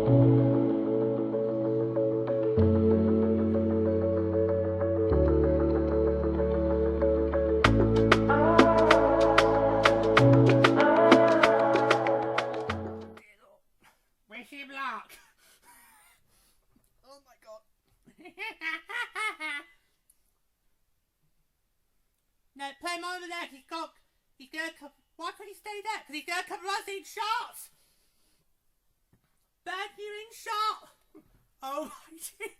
No, play him over there. He's gonna come. Why can't he stay there? Because he's gonna come rising shots. Bad viewing shot. Oh my dear.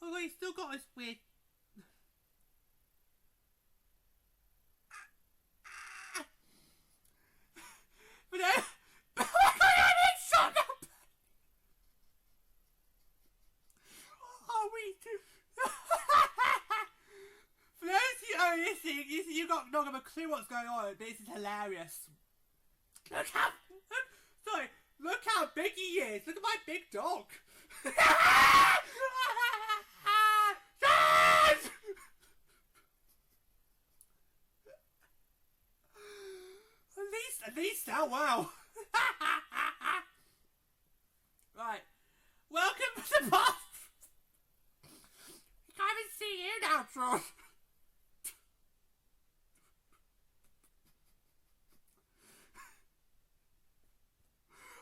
Oh, he's still got his weird. But no. For those of you who are listening, you've got not got a clue what's going on. This is hilarious. Look how big he is. Look at my big dog. At least now, wow. Right. Welcome to the past. Can't even see you now, Tron.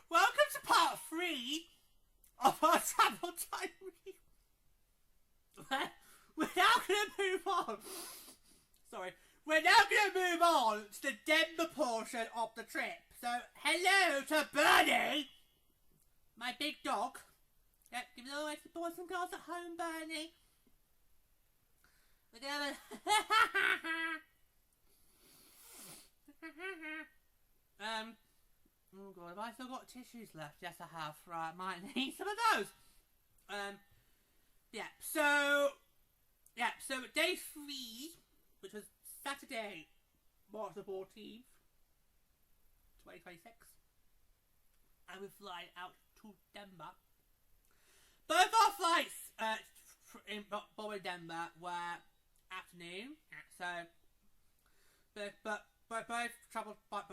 Welcome to part 3 of our travel diary. We're now going to move on. Sorry. We're now going to move on to the Denver portion of the trip. So, hello to Bernie, my big dog. Yep, give it all away to the boys and girls at home, Bernie. We're gonna oh god, have I still got tissues left? Yes, I have. Right, might need some of those. So day 3, which was Saturday, March the 14th, 2026, and we're flying out to Denver. Both our flights in Denver were afternoon, so but both travelled but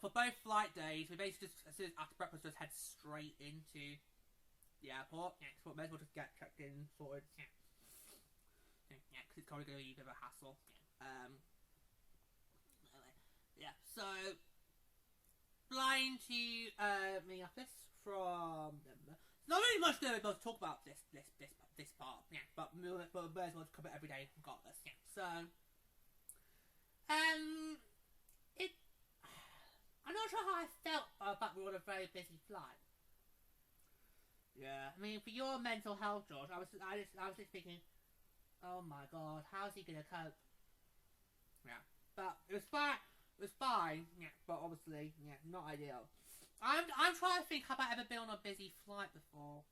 for both flight days, we basically just, as soon as after breakfast, just head straight into the airport. Yeah, so may as well just get checked in, sorted. Because it's probably going to be a bit of a hassle. So flying to Minneapolis from Denver. Not really much to talk about this part. Yeah, but we may as well cover it every day regardless. Yeah. So I'm not sure how I felt about we were on a very busy flight. Yeah, I mean, for your mental health, George, I was just thinking, oh my god, how's he gonna cope? Yeah, but it was fine. It was fine. Yeah, but obviously, yeah, not ideal. I'm trying to think, have I ever been on a busy flight before,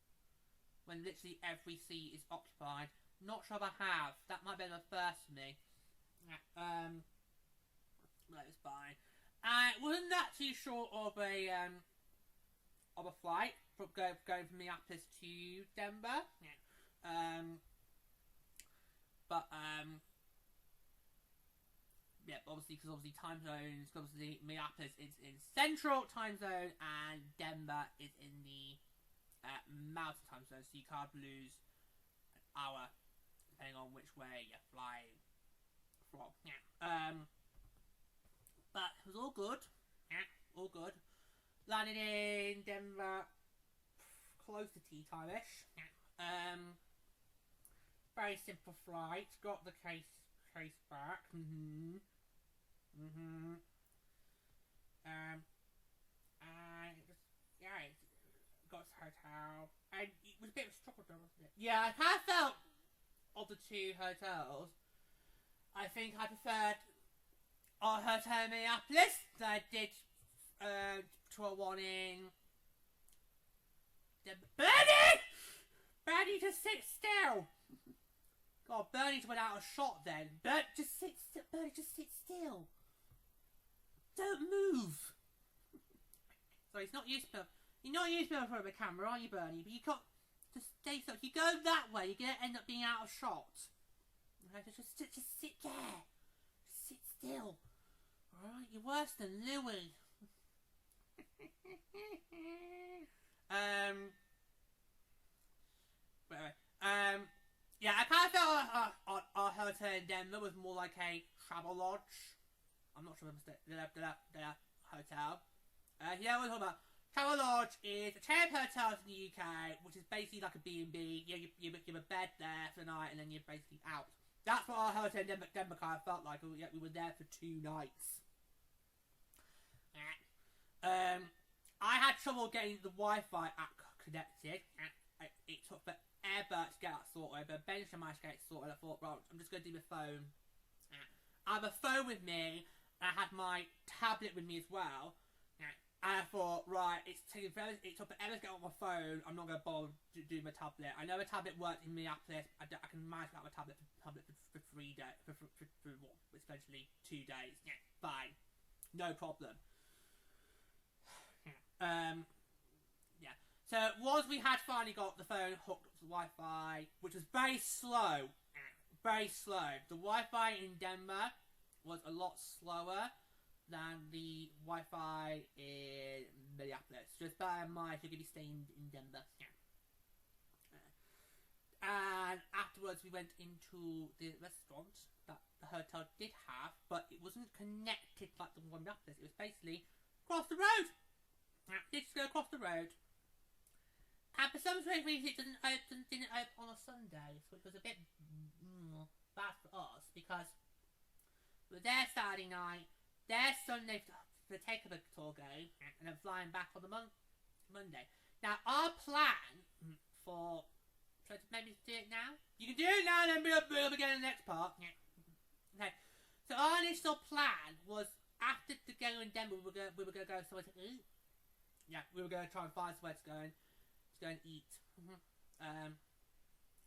when literally every seat is occupied? Not sure if I have. That might be the first for me. Yeah, that was fine. Wasn't that too short of a flight from going from Minneapolis to Denver? Yeah. Obviously, because time zones. Obviously, Minneapolis is in Central time zone, and Denver is in the Mountain time zone. So you can't lose an hour depending on which way you're flying from. Yeah. But it was all good. Yeah, all good. Landed in Denver close to tea time-ish. Yeah. Very simple flight. Got the case back. Got to the hotel, and it was a bit of a struggle, wasn't it? Yeah, I kind of felt of the two hotels, I think I preferred our hotel in Minneapolis than I did to a one in Bernie! Bernie, just sit still! God, Bernie's went out of shot then. Bernie, just sit still. Bernie, just sit still. Don't move. Sorry, you're not used to in front of a camera, are you, Bernie? But you can't just stay still. If you go that way, you're gonna end up being out of shot. Okay, just sit there. Just sit still. Alright, you're worse than Louis. Yeah, I kind of felt our hotel in Denver was more like a travel lodge. I'm not sure if it's the hotel. Yeah, we're talking about travel lodge is a chain of hotels in the UK, which is basically like a B&B. You have a bed there for the night, and then you're basically out. That's what our hotel in Denver kind of felt like. We were there for 2 nights. I had trouble getting the Wi-Fi app connected. It took forever to get that sorted, but eventually I managed to get it sorted. I thought, well, I'm just going to do my phone. I have a phone with me, and I had my tablet with me as well. And I thought, right, it took forever to get on my phone. I'm not going to bother to do my tablet. I know a tablet works in Minneapolis. I can manage to have a tablet for 3 days, for what, essentially 2 days. Yeah, fine. No problem. Yeah. So once we had finally got the phone hooked up to the Wi-Fi, which was very slow. The Wi-Fi in Denver was a lot slower than the Wi-Fi in Minneapolis. Just bear in mind if you're going to be staying in Denver. And afterwards we went into the restaurant that the hotel did have, but it wasn't connected like the one in Minneapolis. It was basically across the road. Just go across the road. And for some strange reason it didn't open on a Sunday, so it was a bit bad for us because we were there Saturday night, there Sunday for the takeover tour game, and then flying back on the Monday. Now our plan for maybe do it now. You can do it now, and then we'll begin the next part. Okay. So our initial plan was after the game in Denver, we were going to go somewhere to eat. Yeah, we were going to try and find somewhere to go and eat.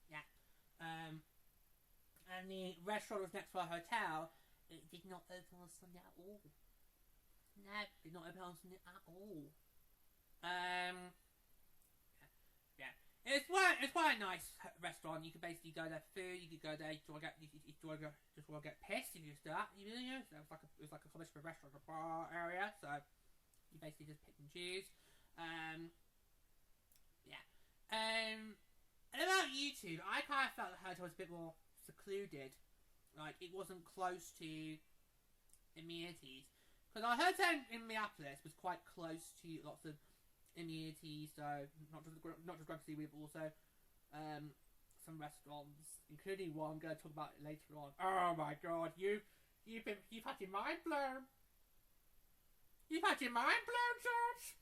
Yeah. And the restaurant was next to our hotel. It did not open on Sunday at all. No, it did not open on Sunday at all. Yeah. It's quite a nice restaurant. You could basically go there for food. You could go there. Just want to get pissed. You just do that. So it was like a combination of a restaurant, a bar area. So you basically just pick and choose. Yeah. And about YouTube, I kind of felt the hotel was a bit more secluded. Like, it wasn't close to amenities. Because our hotel in Minneapolis was quite close to lots of amenities, so not just Grumpy Sea, but also some restaurants, including one I'm going to talk about later on. Oh my god, you've had your mind blown. You've had your mind blown, George.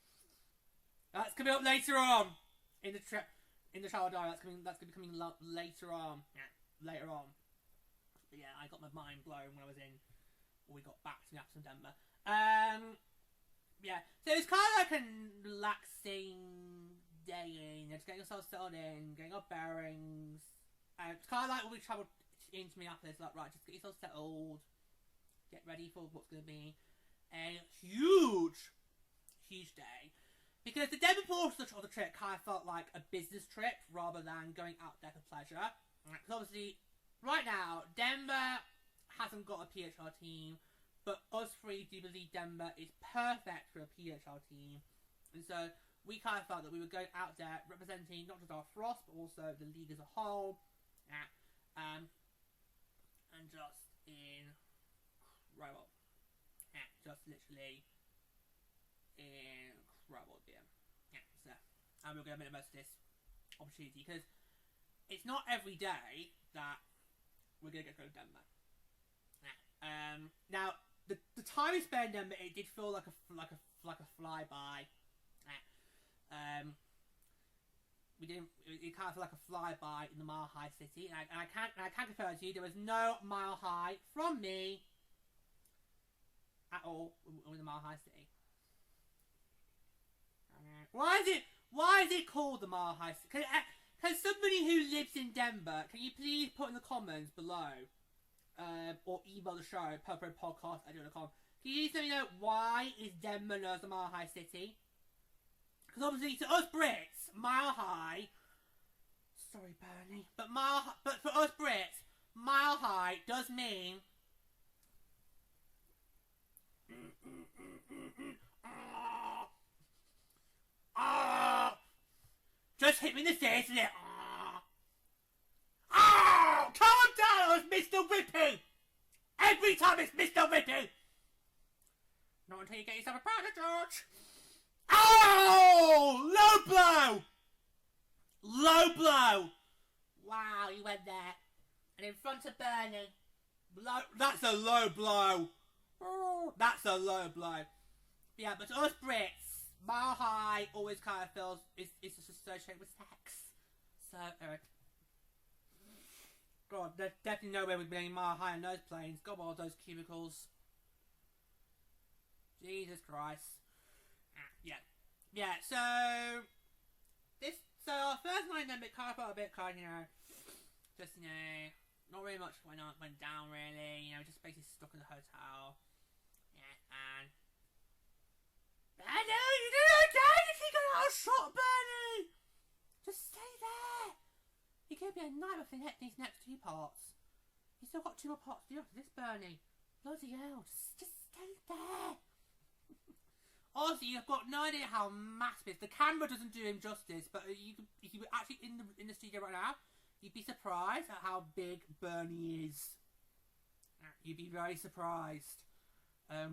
That's coming up later on in the Travel Diary. That's gonna be coming later on. Yeah, later on. But yeah, I got my mind blown when we got back to Denver. Yeah, so it's kind of like a relaxing day in, just getting yourself settled in, getting our bearings. It's kind of like when we travelled into Minneapolis, like, right, just get yourself settled, get ready for what's going to be a huge day. Because the Denver portion of the trip kind of felt like a business trip rather than going out there for pleasure. Because obviously, right now, Denver hasn't got a PHR team, but us three do believe Denver is perfect for a PHR team. And so we kind of felt that we were going out there representing not just our Frost, but also the league as a whole. And just incredible. Yeah, just literally incredible, dear. Yeah, so, and we're going to make the most of this opportunity because it's not every day that we're going to go to Denver. Yeah. Now, the time we spent in Denver, it did feel like a flyby. Yeah. It kind of felt like a flyby in the Mile High City, and I can't confirm to you there was no Mile High from me at all in the Mile High City. Why is it called the Mile High City? Can somebody who lives in Denver, can you please put in the comments below, or email the show, purplepodcast@gmail.com. Can you let me know why is Denver known as the Mile High City? Because obviously to us Brits, Mile High. Sorry, Bernie, but for us Brits, Mile High does mean just hit me in the face with it. Oh, calm down, Mr. Whippy. Every time it's Mr. Whippy. Not until you get yourself a partner, George. Oh, low blow. Low blow. Wow, you went there. And in front of Bernie. That's a low blow. Oh, that's a low blow. Yeah, but to us Brits, Mile High always kind of feels it's just associated with sex. So, God, there's definitely no way we'd be any Mile High on those planes. God, all those cubicles. Jesus Christ. Yeah. So our first night then it kind of felt a bit kind of, just not really much went down really. Just basically stuck in the hotel. Yeah, and Bernie, you doing okay? You think I got shot, Bernie? Just stay there. It could be a nightmare for these next 2 parts. You still got 2 more parts to do after this, Bernie. Bloody hell, just stay there. Also, you've got no idea how massive it is. The camera doesn't do him justice, but if you were actually in the studio right now, you'd be surprised at how big Bernie is. You'd be very surprised at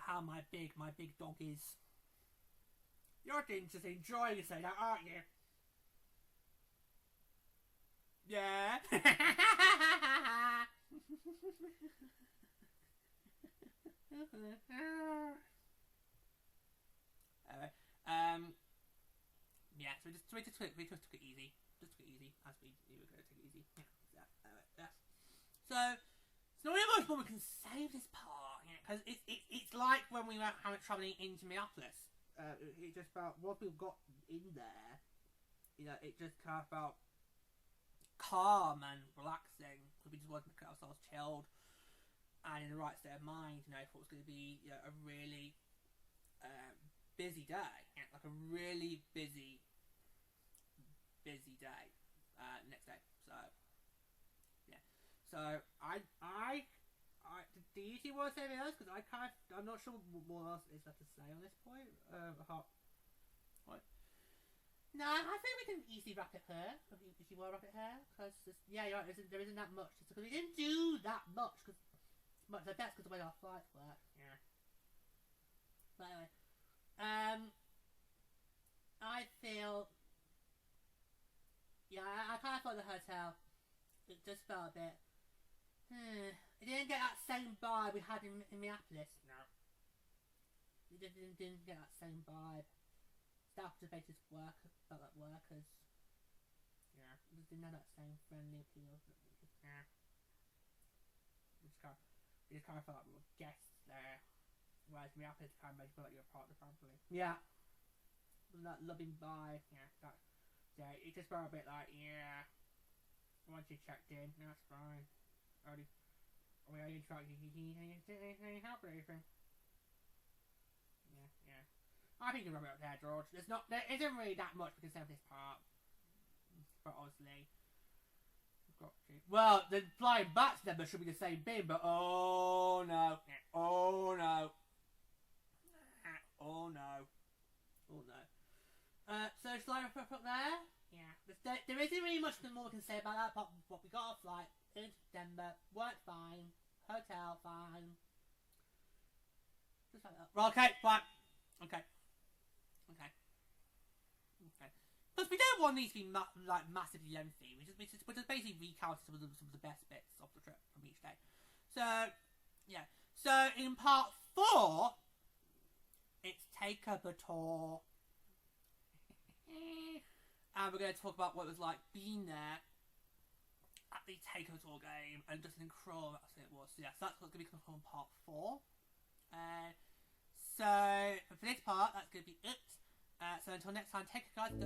how my big dog is. You're just enjoying it, that, aren't you? Yeah. Yeah, so we just took it easy. Just took it easy as we were going to take it easy. Yeah. So it's not really much more we can say of this part, because it's like when we were travelling into Minneapolis. It just felt what we've got in there. It just kind of felt calm and relaxing. We just wanted to get ourselves chilled and in the right state of mind. I thought it was going to be a really busy day, like a really busy day next day. So yeah, so I do you see what I say else? Because I'm not sure what else is there to say on this point. What? No, I think we can easily wrap it here. If you want to wrap it here, because yeah, you're right. There isn't that much. Because we didn't do that much. Because that's because the way our flights work. Yeah. But anyway. I feel, I kind of thought the hotel, it just felt a bit, it didn't get that same vibe we had in Minneapolis. No. It didn't get that same vibe. Staff just felt like workers. Yeah. It just didn't have that same friendly appeal. Yeah. It just kind of felt like we were guests there. Whereas Minneapolis kind of made you feel like you're a part of the family. Yeah. That loving vibe. Yeah, it just felt a bit like, once you checked in, that's fine. We already tried you. Need any help or anything? Yeah. I think you can rub it up there, George. There isn't really that much we can say of this part. But honestly, well, the flying bats number should be the same thing, but oh no. So shall I wrap up there? Yeah. There isn't really much more we can say about that apart from what we got off flight in September. Worked fine. Hotel fine. Just like that. Well, okay, fine. Okay. Because we don't want these to be massively lengthy. We just basically recounted some of the best bits of the trip from each day. So yeah. So in part 4, it's take up a tour. And we're going to talk about what it was like being there at the Take Up a Tour game and just an incredible it was. So yeah, so that's what's going to be coming on part 4. So for this part, that's going to be it. So until next time, take care guys.